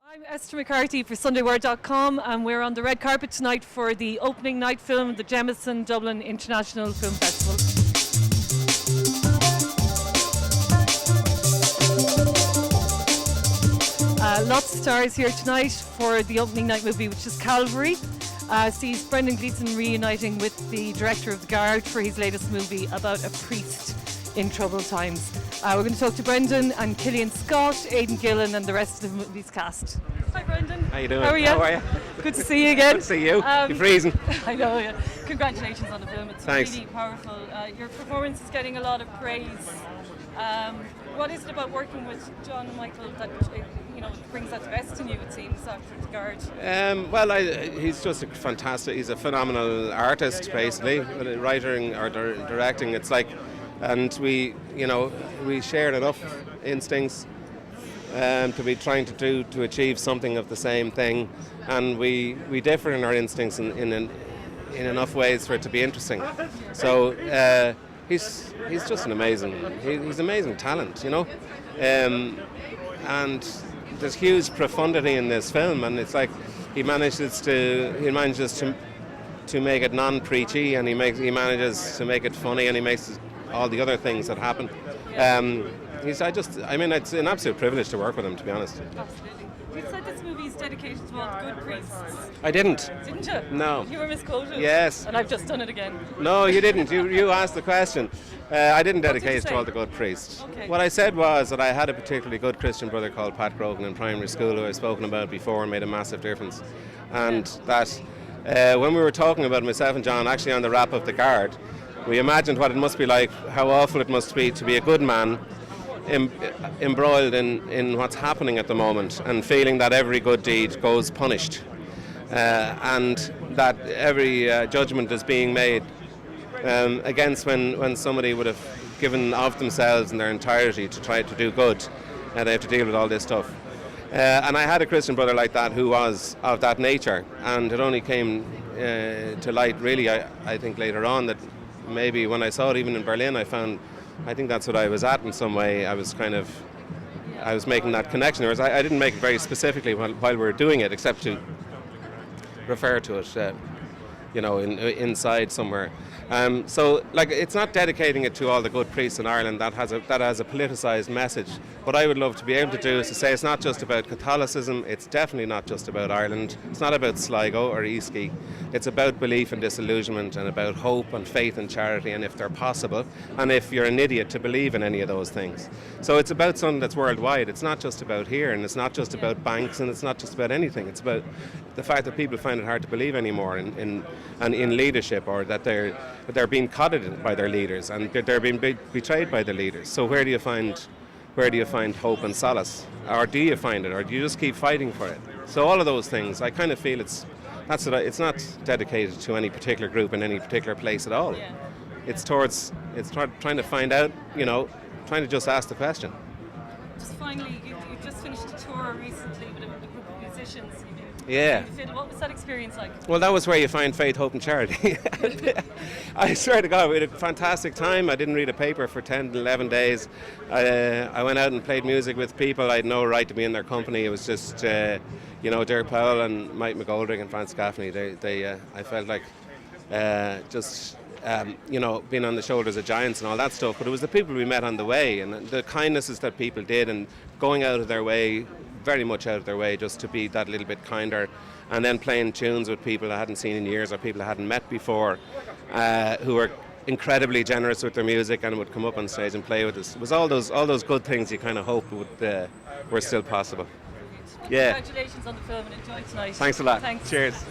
I'm Esther McCarthy for SundayWord.com, and we're on the red carpet tonight for the opening night film of the Jemison Dublin International Film Festival. Lots of stars here tonight for the opening night movie, which is Calvary. Sees Brendan Gleeson reuniting with the director of The Guard for his latest movie about a priest in troubled times. We're going to talk to Brendan and Killian Scott, Aidan Gillen and the rest of the movie's cast. Hi Brendan. How you doing? How are you? How are you? Good to see you again. Good to see you. You're freezing. I know, yeah. Congratulations on the film. It's Thanks. really powerful. Your performance is getting a lot of praise. What is it about working with John Michael that brings out the best in you, it seems, after The Guard? He's just he's a phenomenal artist, basically, writing or directing. It's like, and we shared enough instincts to be trying to achieve something of the same thing, and we differ in our instincts in enough ways for it to be interesting. So he's just an he's amazing talent, and there's huge profundity in this film, and it's like he manages to make it non-preachy, and he manages to make it funny, and he makes all the other things that happen. It's an absolute privilege to work with him, to be honest. Absolutely. You said this movie is dedicated to all the good priests. I didn't. Didn't you? No. You were misquoted. Yes. And I've just done it again. No, you didn't. You asked the question. I didn't What did dedicate you it to say? all the good priests. Okay. What I said was that I had a particularly good Christian brother called Pat Grogan in primary school who I've spoken about before and made a massive difference. And that when we were talking about myself and John actually on the wrap of The Guard, we imagined what it must be like, how awful it must be to be a good man embroiled in what's happening at the moment and feeling that every good deed goes punished and that every judgment is being made against when somebody would have given of themselves in their entirety to try to do good, and they have to deal with all this stuff. And I had a Christian brother like that who was of that nature, and it only came to light really I think later on that maybe when I saw it even in Berlin I think that's what I was at in some way. I was making that connection, whereas I didn't make it very specifically while we were doing it, except to refer to it, inside somewhere. So it's not dedicating it to all the good priests in Ireland that has a politicised message. What I would love to be able to do is to say it's not just about Catholicism, it's definitely not just about Ireland, it's not about Sligo or Eastleigh, it's about belief and disillusionment and about hope and faith and charity, and if they're possible, and if you're an idiot to believe in any of those things. So it's about something that's worldwide. It's not just about here, and it's not just about banks, and it's not just about anything. It's about the fact that people find it hard to believe anymore in leadership, or that they're being codded by their leaders and they're being betrayed by the leaders. So where do you find hope and solace, or do you find it, or do you just keep fighting for it? So all of those things, I kind of feel it's not dedicated to any particular group in any particular place at all. Yeah. It's trying to find out, trying to just ask the question. Just finally, you just finished a tour recently with a group of musicians. Yeah. What was that experience like? Well, that was where you find faith, hope and charity. I swear to God, we had a fantastic time. I didn't read a paper for 10 to 11 days. I went out and played music with people. I had no right to be in their company. It was just, Derek Powell and Mike McGoldrick and Franz Gaffney. I felt like being on the shoulders of giants and all that stuff. But it was the people we met on the way and the kindnesses that people did and going out of their way, very much out of their way, just to be that little bit kinder, and then playing tunes with people I hadn't seen in years or people I hadn't met before, who were incredibly generous with their music and would come up on stage and play with us. It was all those good things you kind of hope were still possible. Yeah. Congratulations on the film and enjoy tonight. Thanks a lot. Thanks. Cheers.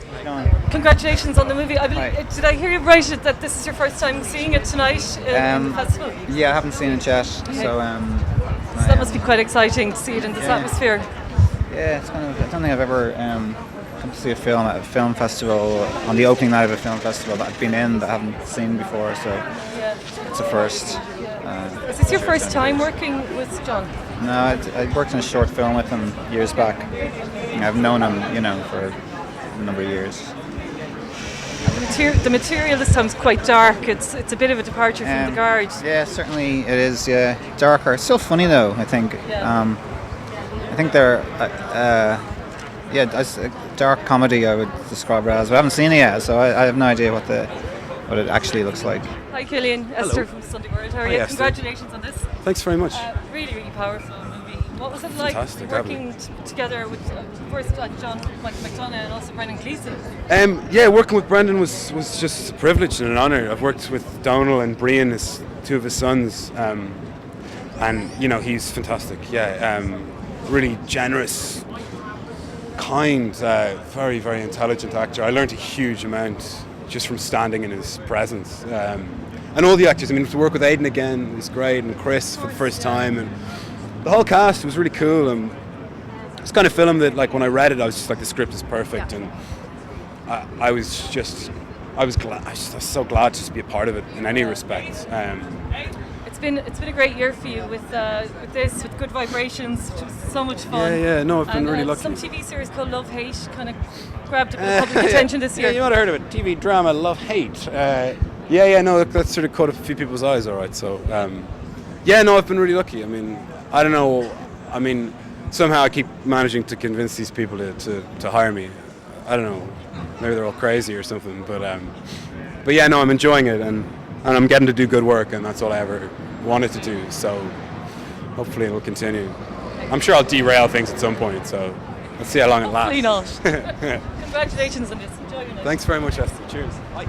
Congratulations on the movie. Did I hear you right that this is your first time seeing it tonight in the festival? Yeah, I haven't seen it yet, Okay. so that must be quite exciting to see it in this atmosphere. Yeah, it's kind of. I don't think I've ever come to see a film at a film festival on the opening night of a film festival that I've been in that I haven't seen before. So it's a first. Is this your first time working with John? No, I worked in a short film with him years back. I've known him, for a number of years. The material this time is quite dark. It's a bit of a departure from The Guard. Yeah, certainly it is. Yeah, darker. It's still funny though. I think. Yeah. I think they're dark comedy I would describe it as. I haven't seen it yet, so I have no idea what it actually looks like. Hi Killian, Esther from Sunday World. How are you? Esther. Congratulations on this. Thanks very much. Really, really powerful movie. What was it like Fantastic, working together with first John McDonough and also Brendan Gleeson? Working with Brendan was just a privilege and an honour. I've worked with Donal and Brian, two of his sons, and he's fantastic. Really generous, kind, very, very intelligent actor. I learned a huge amount just from standing in his presence. And all the actors, to work with Aidan again was great, and Chris for the first time, and the whole cast was really cool. And it's kind of film that, like, when I read it, I was just like, the script is perfect, and I was so glad to just be a part of it in any respect. It's been a great year for you with Good Vibrations, which was so much fun. No, I've been really lucky. Some TV series called Love Hate kind of grabbed a bit of public attention this year. Yeah, you might have heard of it. TV drama Love Hate. That sort of caught a few people's eyes, all right. So, I've been really lucky. I don't know. Somehow I keep managing to convince these people to hire me. I don't know. Maybe they're all crazy or something. But I'm enjoying it, and I'm getting to do good work, and that's all I ever wanted to do. So hopefully it will continue. I'm sure I'll derail things at some point. So let's see how long it lasts. Hopefully not. Congratulations on this. Enjoy your night. Thanks very much, Esther. Cheers. Bye.